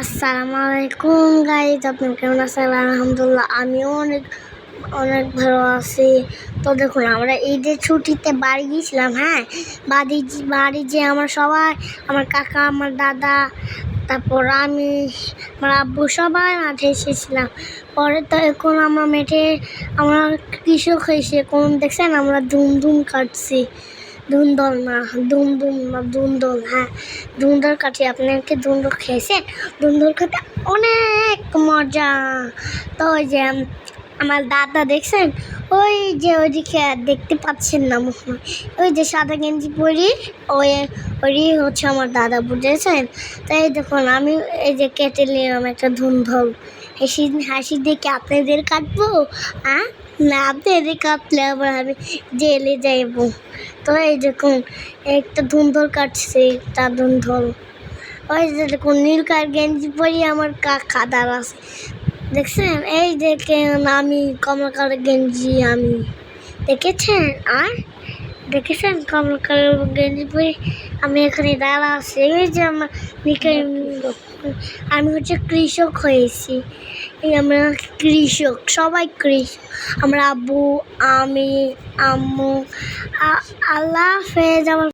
আসসালামু আলাইকুম গাইজ, আপনার কেমন আছেন? আলহামদুলিল্লাহ, আমিও অনেক অনেক ভালো আছি। তো দেখুন, আমরা ঈদের ছুটিতে বাড়ি গিয়েছিলাম। হ্যাঁ, বাড়ি যে আমার সবাই, আমার কাকা, আমার দাদা, তারপর আমি, আমার আব্বু সবাই মাঠে এসেছিলাম। পরে তো এখন আমরা কৃষক হয়েছি। এখন দেখছেন আমরা ধুম কাটছি। ধুন্দল না, ধুন্দল। হ্যাঁ, ধুন্দল কাটি। আপনাকে ধুন্দল খেয়েছেন? ধুন্দল খেতে অনেক মজা। তো ওই যে আমার দাদা দেখছেন, ওই যে ওইদিকে দেখতে পাচ্ছেন না মনে হয়, ওই যে সাদা গেঞ্জি পরি, ওই হচ্ছে আমার দাদা, বুঝেছেন? তাই দেখুন, আমি এই যে কেটে নিলাম একটা ধুন্দল। হাসি দেখে আপনাদের কাটবো? না, আপনাদের কাটলে আবার আমি জেলে যাইব। তো এই দেখুন, একটা ধুন্দল কাটছে, তার ধুন্দল। ওই যে দেখুন, নীল কালার গেঞ্জি পরি আমার কাকা দাঁড়া আছে, দেখছেন? এই দেখেন, আমি কমলা কালার গেঞ্জি, আমি দেখেছেন? দেখেছেন কমলা কালার গেঞ্জি পরে আমি এখানে দাঁড়া আছি। এই যে আমি হচ্ছে কৃষক হয়েছি। এই আমরা কৃষক, সবাই কৃষক। আমরা আব্বু, আমি, আম্মু। আল্লাহ হাফেজ। আমার